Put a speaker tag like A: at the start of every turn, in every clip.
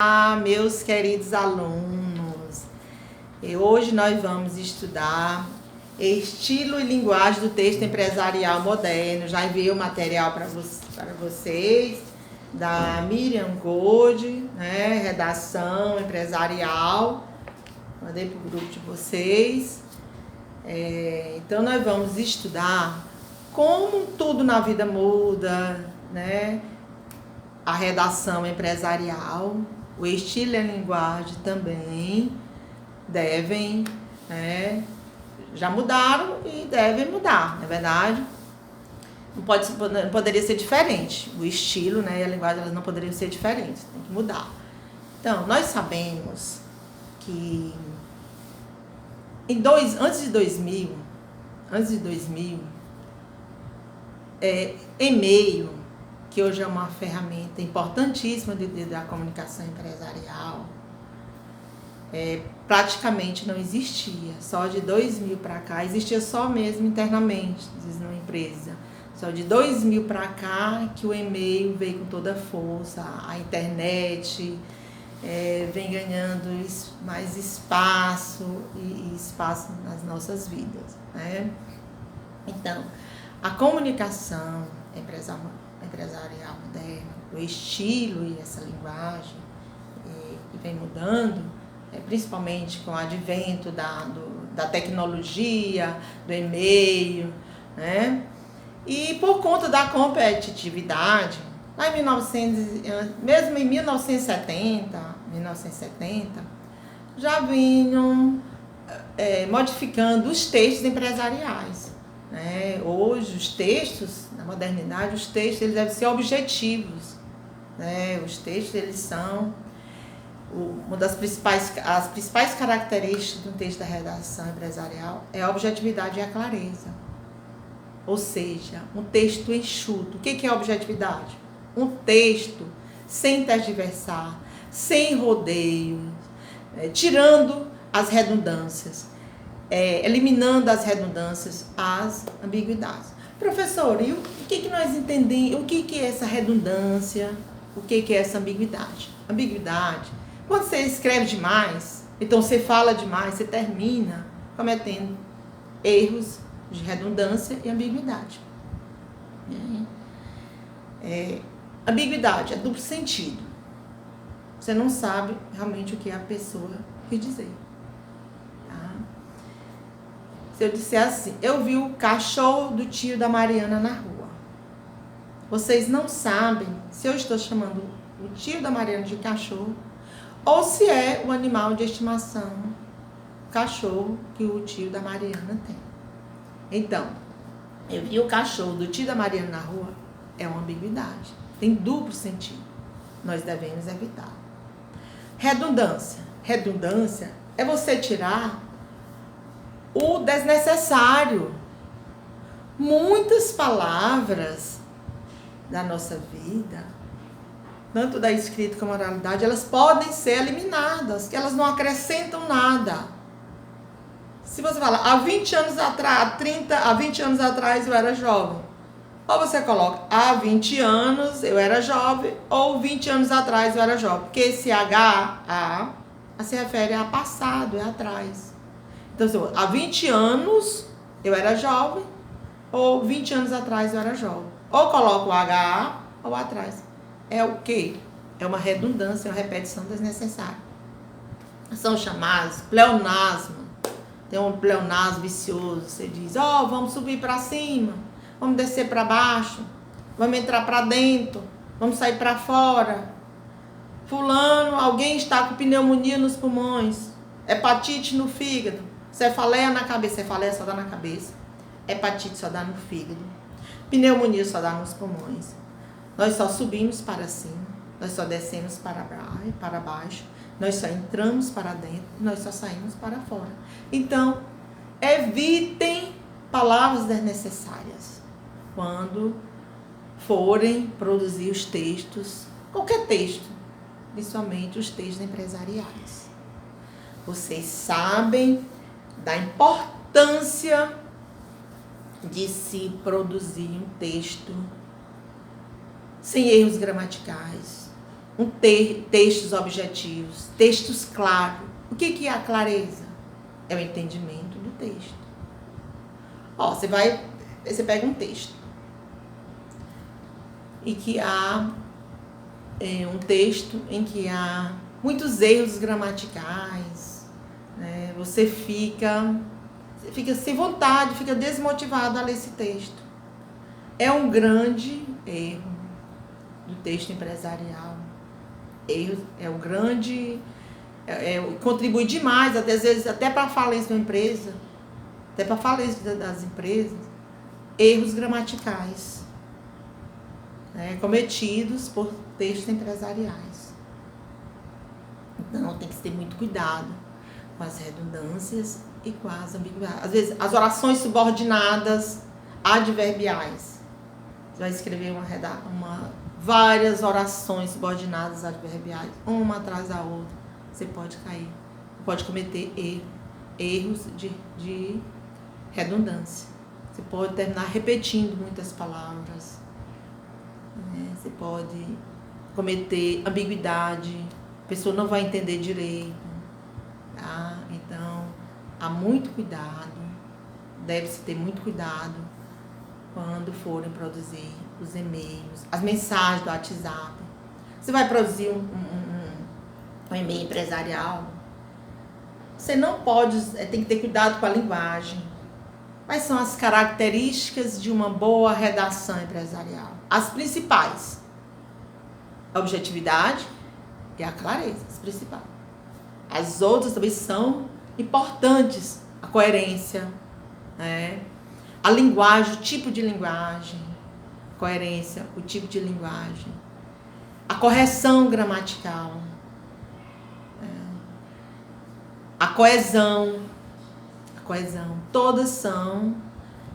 A: Olá, meus queridos alunos. Hoje nós vamos estudar estilo e linguagem do texto empresarial moderno. Já enviei o material para vocês, da Miriam Gold, né? Redação empresarial. Mandei para o grupo de vocês. Então nós vamos estudar como tudo na vida muda, né? A redação empresarial, o estilo e a linguagem também devem, né, já mudaram e devem mudar, não é verdade? Não poderia ser diferente. O estilo, né, e a linguagem, elas não poderiam ser diferentes, tem que mudar. Então, nós sabemos que antes de 2000, e-mail, que hoje é uma ferramenta importantíssima da comunicação empresarial, praticamente não existia. Só de 2000 para cá, existia só mesmo internamente, numa empresa. Só de 2000 para cá que o e-mail veio com toda a força, a internet vem ganhando mais espaço e espaço nas nossas vidas, né? Então, a comunicação empresarial moderna, o estilo e essa linguagem que vem mudando, principalmente com o advento da tecnologia, do e-mail, né? E por conta da competitividade, lá mesmo em 1970, já vinham modificando os textos empresariais, né? Hoje os textos, na modernidade, os textos eles devem ser objetivos, né? Os textos eles são uma das principais características do texto da redação empresarial é a objetividade e a clareza. Ou seja, um texto enxuto. O que é objetividade? Um texto sem tergiversar, sem rodeios, tirando as redundâncias, eliminando as redundâncias, as ambiguidades. Professor, e o que nós entendemos? O que é essa redundância? O que é essa ambiguidade? Ambiguidade, quando você escreve demais, então você fala demais, você termina cometendo erros de redundância e ambiguidade. Ambiguidade é duplo sentido. Você não sabe realmente o que a pessoa quer dizer. Se eu disser assim, eu vi o cachorro do tio da Mariana na rua. Vocês não sabem se eu estou chamando o tio da Mariana de cachorro ou se é o animal de estimação, cachorro que o tio da Mariana tem. Então, eu vi o cachorro do tio da Mariana na rua, é uma ambiguidade. Tem duplo sentido. Nós devemos evitar. Redundância. Redundância é você tirar o desnecessário. Muitas palavras da nossa vida, tanto da escrita como da oralidade, elas podem ser eliminadas, que elas não acrescentam nada. Se você fala, há 20 anos atrás eu era jovem, ou você coloca, há 20 anos eu era jovem, ou 20 anos atrás eu era jovem, porque esse HA se refere a passado, é atrás. Então, há 20 anos eu era jovem, ou 20 anos atrás eu era jovem. Ou coloco o HA ou atrás. É o quê? É uma redundância, uma repetição desnecessária. São chamados pleonasmo. Tem um pleonasmo vicioso. Você diz, vamos subir para cima, vamos descer para baixo, vamos entrar para dentro, vamos sair para fora. Fulano, alguém está com pneumonia nos pulmões, hepatite no fígado. Cefaleia na cabeça, cefaleia só dá na cabeça, hepatite só dá no fígado, pneumonia só dá nos pulmões. Nós só subimos para cima, nós só descemos para baixo, nós só entramos para dentro, nós só saímos para fora. Então, evitem palavras desnecessárias quando forem produzir os textos, qualquer texto, principalmente os textos empresariais. Vocês sabem da importância de se produzir um texto sem erros gramaticais, Textos objetivos, textos claros. O que é a clareza? É o entendimento do texto. Ó, você pega um texto e que há um texto em que há muitos erros gramaticais, né? Você fica sem vontade, fica desmotivado a ler esse texto. É um grande erro do texto empresarial. Contribui demais, às vezes até para a falência da empresa, até para a falência das empresas, erros gramaticais, né, cometidos por textos empresariais. Então tem que ter muito cuidado com as redundâncias e com as ambiguidades. Às vezes as orações subordinadas adverbiais. Você vai escrever várias orações subordinadas adverbiais, uma atrás da outra. Você pode cair, pode cometer erros de redundância. Você pode terminar repetindo muitas palavras, né? Você pode cometer ambiguidade, a pessoa não vai entender direito, tá? Então, há muito cuidado, deve-se ter muito cuidado quando forem produzir os e-mails, as mensagens do WhatsApp. Você vai produzir um e-mail empresarial, você não pode, tem que ter cuidado com a linguagem. Quais são as características de uma boa redação empresarial? As principais: a objetividade e a clareza, as principais. As outras também são importantes, a coerência, né? A linguagem, o tipo de linguagem, coerência, o tipo de linguagem, a correção gramatical, a coesão, todas são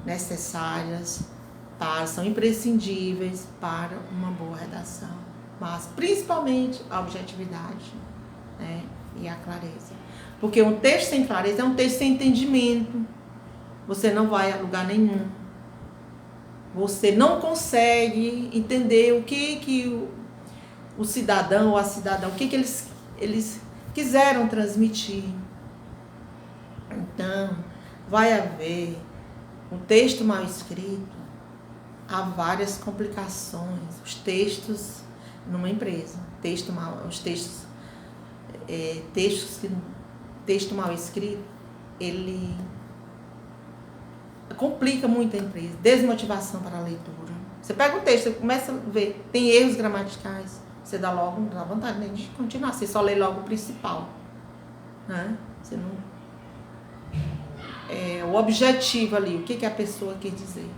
A: necessárias, são imprescindíveis para uma boa redação, mas principalmente a objetividade, né, e a clareza. Porque um texto sem clareza é um texto sem entendimento. Você não vai a lugar nenhum. Você não consegue entender o que o cidadão ou a cidadã, o que eles quiseram transmitir. Então, vai haver um texto mal escrito, há várias complicações. Os textos numa empresa, texto mal escrito, ele complica muito a empresa, desmotivação para a leitura. Você pega um texto, você começa a ver, tem erros gramaticais, você dá vontade, né, de continuar, você só lê logo o principal, né? Você não... o objetivo ali, o que a pessoa quer dizer.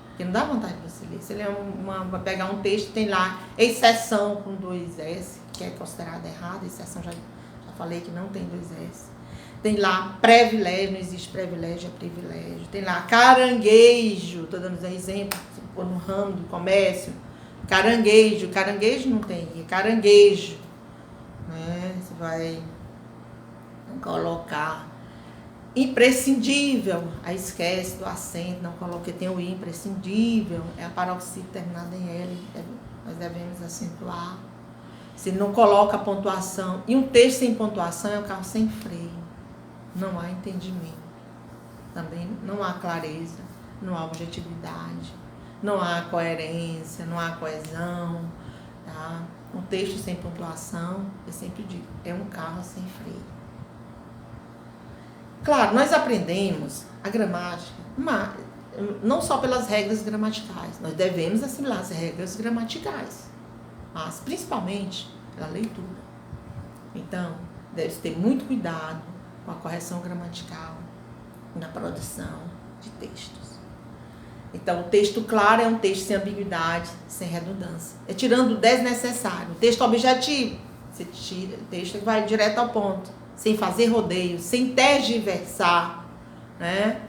A: Porque não dá vontade de você ler. Você vai pegar um texto, tem lá exceção com 2 S, que é considerada errada, exceção já falei que não tem 2 S. Tem lá privilégio, não existe privilégio, é privilégio. Tem lá caranguejo, estou dando exemplo, se for no ramo do comércio, caranguejo não tem, é caranguejo, né? Você vai colocar imprescindível, aí esquece do acento, não coloca, tem o imprescindível, é a paroxítona terminada em L, nós devemos acentuar. Se não coloca a pontuação, e um texto sem pontuação é um carro sem freio, não há entendimento, também não há clareza, não há objetividade, não há coerência, não há coesão, tá? Um texto sem pontuação, eu sempre digo, é um carro sem freio. Claro, nós aprendemos a gramática, mas não só pelas regras gramaticais, nós devemos assimilar as regras gramaticais, mas principalmente pela leitura. Então, deve-se ter muito cuidado com a correção gramatical na produção de textos. Então, o texto claro é um texto sem ambiguidade, sem redundância. É tirando o desnecessário. O texto objetivo, você tira o texto que vai direto ao ponto, sem fazer rodeio, sem tergiversar, né?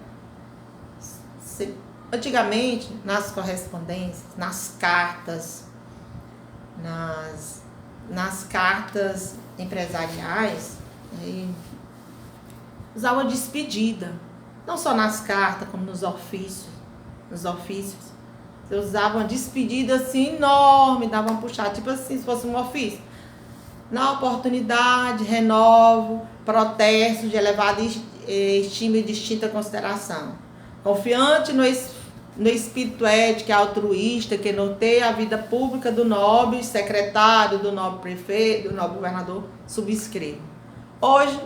A: Antigamente, nas correspondências, nas cartas empresariais, usava despedida. Não só nas cartas, como nos ofícios. Você usava uma despedida assim enorme, dava uma puxada, tipo assim, se fosse um ofício. Na oportunidade, renovo, protesto de elevada estima e distinta consideração. Confiante no espírito ético e altruísta que norteia a vida pública do nobre secretário, do nobre prefeito, do nobre governador, subscrevo. Hoje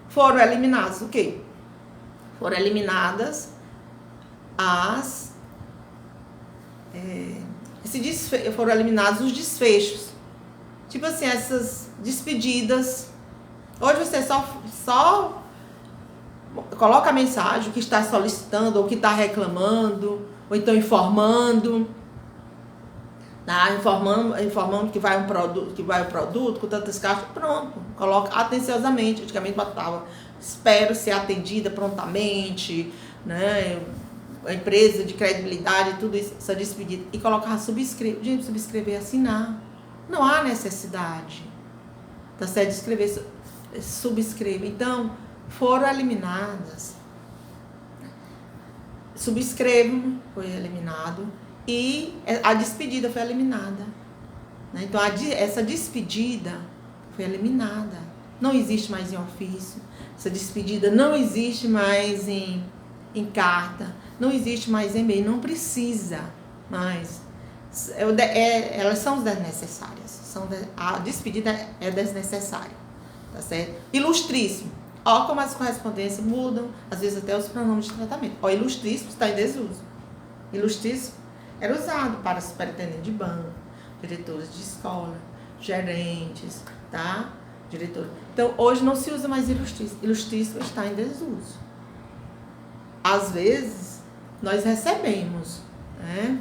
A: foram eliminados o quê? Foram eliminadas foram eliminados os desfechos. Tipo assim, essas despedidas. Hoje você só coloca a mensagem, o que está solicitando, ou que está reclamando, ou então informando. Informando que vai o produto com tantas caixas, pronto. Coloca atenciosamente. Antigamente botava, espero ser atendida prontamente, né? A empresa de credibilidade, tudo isso, essa despedida. E colocar subscrever. Gente, subscrever é assinar. Não há necessidade. Tá certo? Escrever, subscrever. Então, foram eliminadas. Subscrevo, foi eliminado. E a despedida foi eliminada. Né? Então, essa despedida foi eliminada. Não existe mais em ofício. Essa despedida não existe mais em carta. Não existe mais e-mail. Não precisa mais. Elas são desnecessárias. A despedida é desnecessária. Tá certo? Ilustríssimo. Ó, como as correspondências mudam. Às vezes até os pronomes de tratamento. Ó, ilustríssimo está em desuso. Ilustríssimo era usado para superintendente de banco, diretores de escola, gerentes, tá? Diretores. Então, hoje não se usa mais ilustríssimo. Ilustríssimo está em desuso. Às vezes, nós recebemos, né?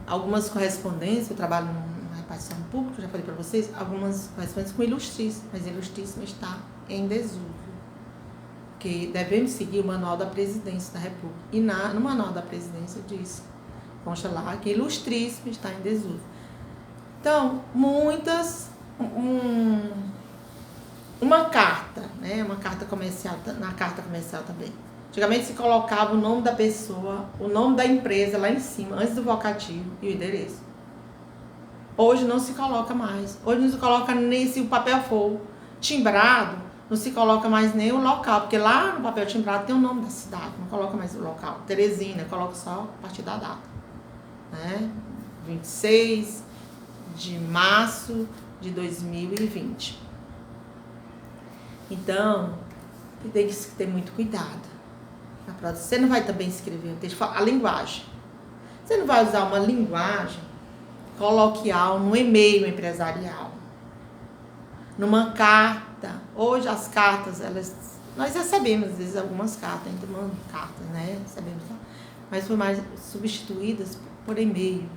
A: Algumas correspondências, eu trabalho na repartição pública, já falei para vocês, algumas correspondências com ilustríssimo, mas ilustríssimo está em desuso. Que devemos seguir o manual da presidência da República. E no manual da presidência diz, consta lá, que ilustríssimo está em desuso. Então, uma carta, né? Uma carta comercial, na carta comercial também. Antigamente se colocava o nome da pessoa, o nome da empresa lá em cima, antes do vocativo e o endereço. Hoje não se coloca mais. Hoje não se coloca nem se o papel for timbrado, não se coloca mais nem o local, porque lá no papel timbrado tem o nome da cidade, não coloca mais o local. Teresina, coloca só a partir da data. Né? 26 de março de 2020. Então, tem que ter muito cuidado. Você não vai também escrever a linguagem. Você não vai usar uma linguagem coloquial no e-mail empresarial, numa carta. Hoje as cartas, nós recebemos às vezes algumas cartas, a gente manda cartas, né? Recebemos, mas foram mais substituídas por e-mail,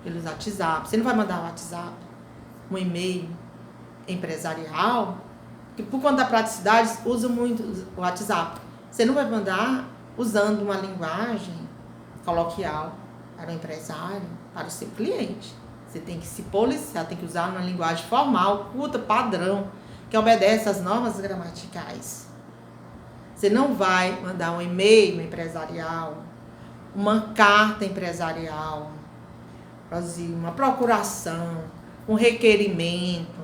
A: pelos WhatsApp. Você não vai mandar um WhatsApp, um e-mail empresarial, que por conta da praticidade usa muito o WhatsApp. Você não vai mandar usando uma linguagem coloquial para o empresário, para o seu cliente. Você tem que se policiar, tem que usar uma linguagem formal, culta, padrão, que obedece às normas gramaticais. Você não vai mandar um e-mail empresarial, uma carta empresarial, uma procuração, um requerimento,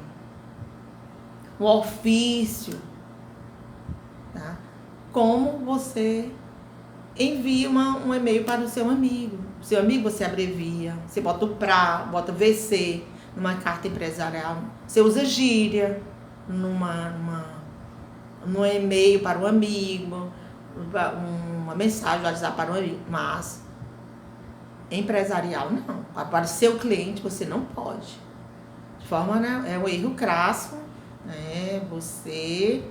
A: um ofício, tá? Como você envia um e-mail para o seu amigo. O seu amigo você abrevia, você bota o PRA, bota VC numa carta empresarial. Você usa gíria num e-mail para um amigo, uma mensagem WhatsApp para um amigo, mas empresarial não. Para o seu cliente você não pode. De forma, né, é um erro crasso, né, você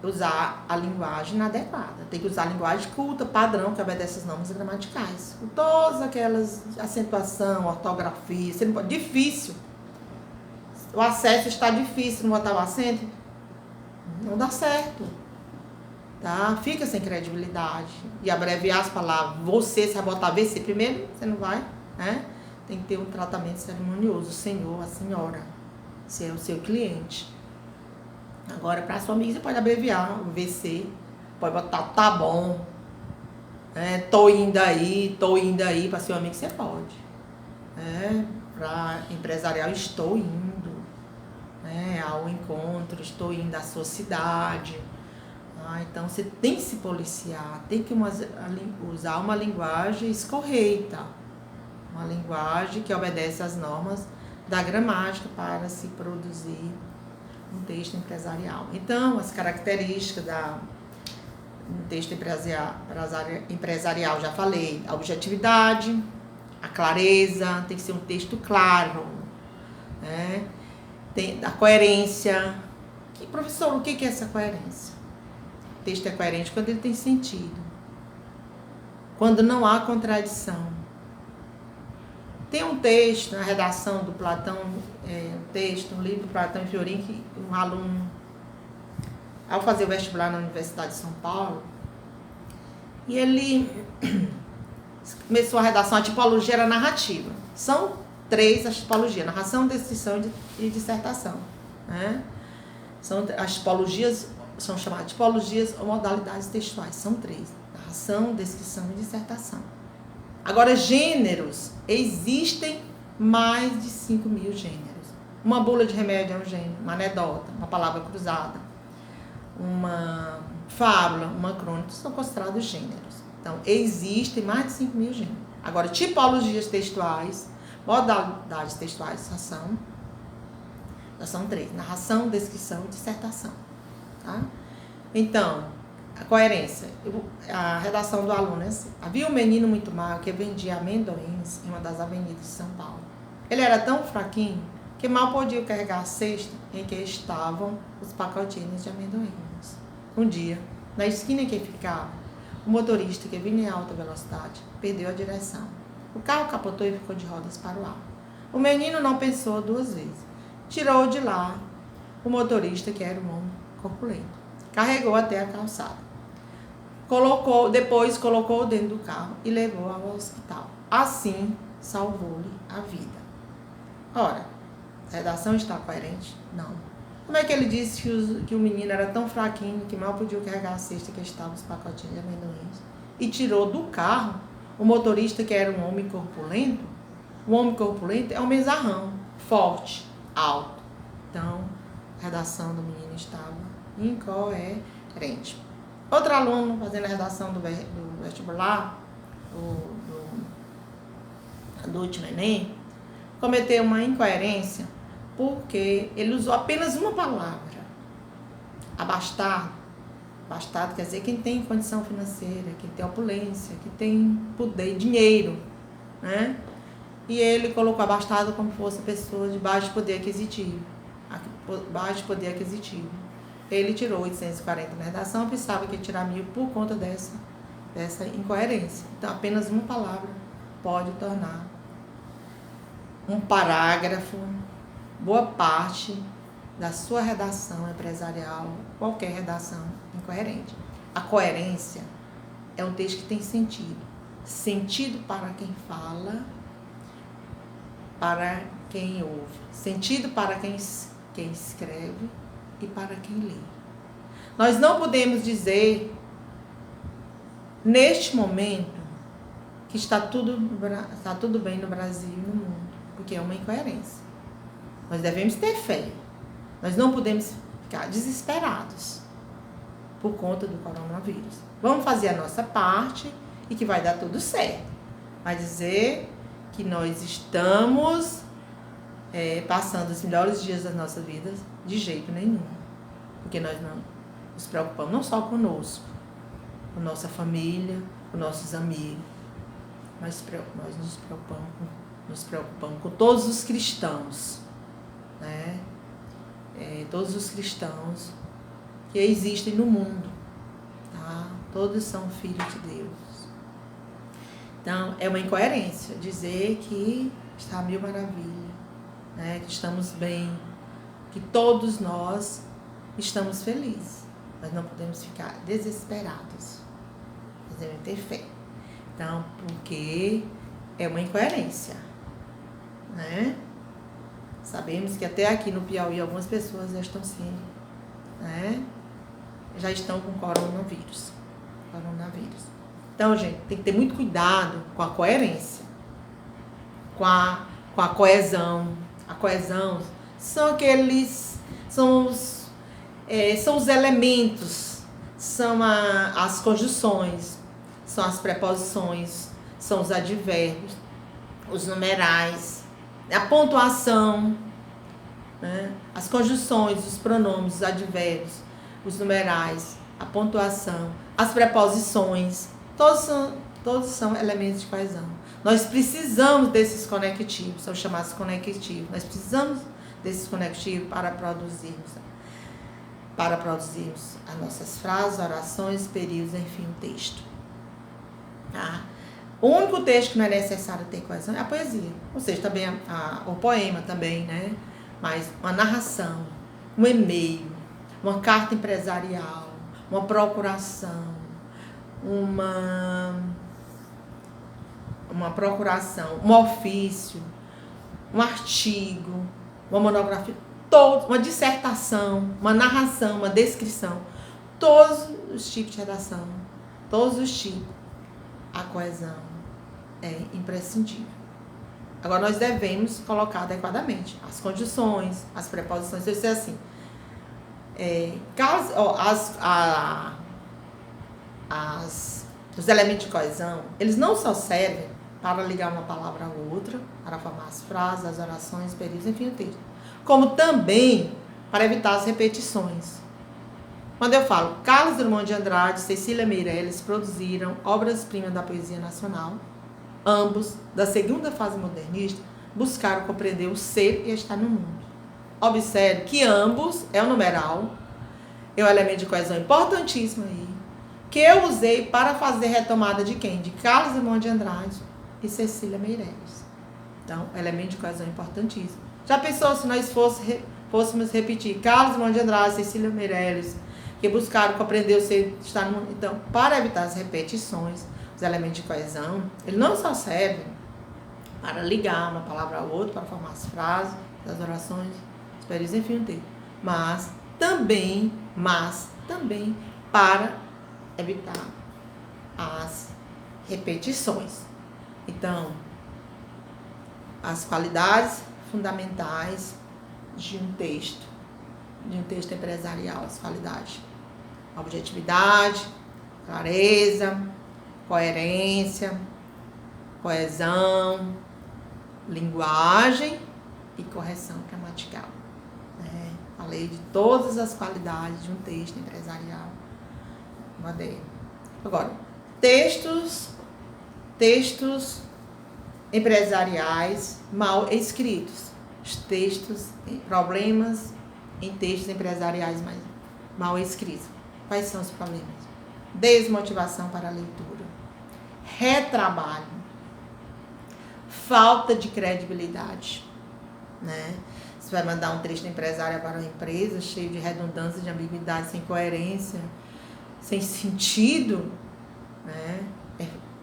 A: usar a linguagem inadequada. Tem que usar a linguagem culta, padrão, que obedece às normas gramaticais. Com todas aquelas acentuação, ortografia, você não pode, difícil. O acesso está difícil, não botar o acento, não dá certo. Tá? Fica sem credibilidade. E abreviar as palavras, você vai botar VC primeiro, você não vai, né? Tem que ter um tratamento cerimonioso, o senhor, a senhora, se é o seu cliente. Agora, para sua amiga, você pode abreviar o VC, pode botar tá bom, tô indo aí, para seu amigo, você pode. para empresarial, estou indo, né, ao encontro, estou indo à sua cidade. Então você tem que se policiar, tem que usar uma linguagem escorreita, uma linguagem que obedece às normas da gramática para se produzir um texto empresarial. Então, as características do texto empresarial, já falei, a objetividade, a clareza, tem que ser um texto claro, né? Tem a coerência. Professor, o que é essa coerência? O texto é coerente quando ele tem sentido, quando não há contradição. Tem um texto na redação do Platão, um livro do Platão e Fiorin, que um aluno, ao fazer o vestibular na Universidade de São Paulo, e ele começou a redação, a tipologia era narrativa. São 3 as tipologias: narração, descrição e dissertação, né? As tipologias são chamadas tipologias ou modalidades textuais. São 3: narração, descrição e dissertação. Agora, gêneros, existem mais de 5.000 gêneros. Uma bula de remédio é um gênero, uma anedota, uma palavra cruzada, uma fábula, uma crônica, são considerados gêneros. Então, existem mais de 5.000 gêneros. Agora, tipologias textuais, modalidades textuais já são 3: narração, descrição e dissertação. Tá? Então, a coerência. A redação do aluno é assim: havia um menino muito magro que vendia amendoins em uma das avenidas de São Paulo. Ele era tão fraquinho que mal podia carregar a cesta em que estavam os pacotinhos de amendoins. Um dia, na esquina em que ficava, o motorista, que vinha em alta velocidade, perdeu a direção. O carro capotou e ficou de rodas para o ar. O menino não pensou 2 vezes. Tirou de lá o motorista, que era um homem corpulento. Carregou até a calçada. Depois colocou dentro do carro e levou ao hospital. Assim, salvou-lhe a vida. Ora, a redação está coerente? Não. Como é que ele disse que o menino era tão fraquinho que mal podia carregar a cesta que estavam os pacotinhos de amendoins e tirou do carro o motorista, que era um homem corpulento? O homem corpulento é um mezarrão, forte, alto. Então, a redação do menino estava incoerente. Outro aluno fazendo a redação do vestibular, do último Enem, cometeu uma incoerência porque ele usou apenas uma palavra: abastado. Abastado quer dizer quem tem condição financeira, quem tem opulência, que tem poder, dinheiro, né? E ele colocou abastado como fosse pessoa de baixo poder aquisitivo. Ele tirou 840 na redação, pensava que ia tirar 1.000 por conta dessa incoerência. Então, apenas uma palavra pode tornar um parágrafo, boa parte da sua redação empresarial, qualquer redação, incoerente. A coerência é um texto que tem sentido. Sentido para quem fala, para quem ouve. Sentido para quem escreve e para quem lê. Nós não podemos dizer, neste momento, que está tudo bem no Brasil e no mundo, porque é uma incoerência. Nós devemos ter fé. Nós não podemos ficar desesperados por conta do coronavírus. Vamos fazer a nossa parte e que vai dar tudo certo. Vai dizer que nós estamos passando os melhores dias das nossas vidas de jeito nenhum. Porque nós não nos preocupamos não só conosco, com nossa família, com nossos amigos, mas nós nos preocupamos com todos os cristãos, né? Todos os cristãos que existem no mundo, tá? Todos são filhos de Deus. Então, é uma incoerência dizer que está a 1000 maravilhas, né? Que estamos bem, que todos nós estamos felizes. Nós não podemos ficar desesperados. Nós devemos ter fé. Então, porque é uma incoerência, né? Sabemos que até aqui no Piauí algumas pessoas já estão sendo, né? Já estão com coronavírus. Então, gente, tem que ter muito cuidado com a coerência, com a com a coesão. A coesão são são os elementos, são as conjunções, são as preposições, são os advérbios, os numerais, a pontuação, né? As conjunções, os pronomes, os advérbios, os numerais, a pontuação, as preposições, todos são elementos de coesão. Nós precisamos desses conectivos, são chamados conectivos. Nós precisamos desses conectivos para produzirmos as nossas frases, orações, períodos, enfim, o texto. Tá? O único texto que não é necessário ter coesão é a poesia, ou seja, também o poema também, né? Mas uma narração, um e-mail, uma carta empresarial, uma procuração, um ofício, um artigo, uma monografia, uma dissertação, uma narração, uma descrição, todos os tipos de redação, todos os tipos, a coesão é imprescindível. Agora, nós devemos colocar adequadamente as condições, as preposições, eu sei assim, os elementos de coesão, eles não só servem para ligar uma palavra a outra, para formar as frases, as orações, períodos, enfim, o texto, como também para evitar as repetições. Quando eu falo, Carlos Drummond de Andrade e Cecília Meirelles produziram obras-primas da poesia nacional, ambos, da segunda fase modernista, buscaram compreender o ser e estar no mundo. Observe que ambos é o numeral, é um elemento de coesão importantíssimo aí, que eu usei para fazer retomada de quem? De Carlos Drummond de Andrade e Cecília Meirelles. Então, elemento de coesão importantíssimo. Já pensou se nós fôssemos repetir Carlos Drummond de Andrade, Cecília Meirelles, que buscaram compreender o ser e estar no mundo? Então, para evitar as repetições, os elementos de coesão, ele não só serve para ligar uma palavra a outra, para formar as frases, as orações, os períodos, enfim, o texto, mas também para evitar as repetições. Então, as qualidades fundamentais de um texto empresarial, as qualidades: objetividade, clareza, coerência, coesão, linguagem e correção gramatical. Falei de todas as qualidades de um texto empresarial moderno. Agora, textos empresariais mal escritos. Os problemas em textos empresariais mal escritos. Quais são os problemas? Desmotivação para a leitura, retrabalho, falta de credibilidade, né? Você vai mandar um texto empresarial para uma empresa cheio de redundância, de ambiguidade, sem coerência, sem sentido, né?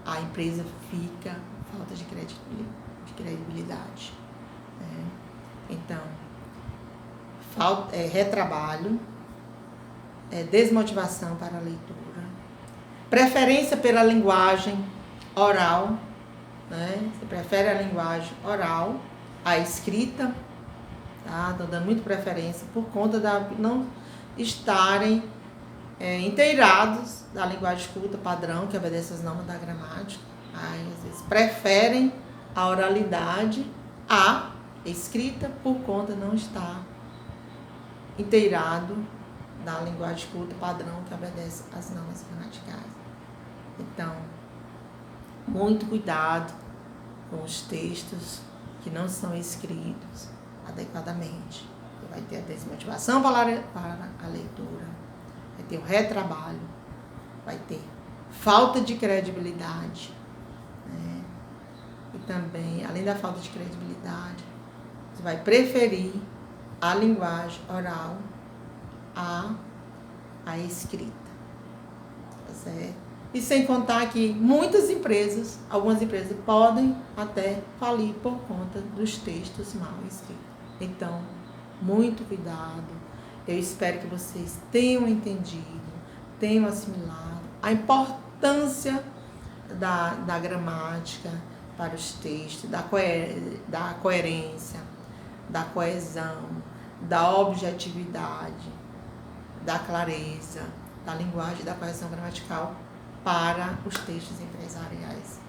A: A empresa fica falta de credibilidade. Né? Então, retrabalho, desmotivação para a leitura, preferência pela linguagem oral, né? Você prefere a linguagem oral à escrita, tá? Estou dando muita preferência por conta de não estarem inteirados da linguagem culta padrão, que obedece às normas da gramática. Aí, às vezes, preferem a oralidade à escrita por conta de não estar inteirado da linguagem culta padrão, que obedece às normas gramaticais. Então, muito cuidado com os textos que não são escritos adequadamente. Vai ter a desmotivação para a leitura, vai ter o retrabalho, vai ter falta de credibilidade, né? E também, além da falta de credibilidade, você vai preferir a linguagem oral à escrita, tá certo? E sem contar que algumas empresas podem até falir por conta dos textos mal escritos. Então, muito cuidado. Eu espero que vocês tenham entendido, tenham assimilado a importância da gramática, para os textos, da coerência, da coesão, da objetividade, da clareza, da linguagem, da coesão gramatical para os textos empresariais,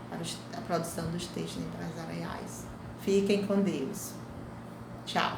A: para a produção dos textos empresariais. Fiquem com Deus. Tchau.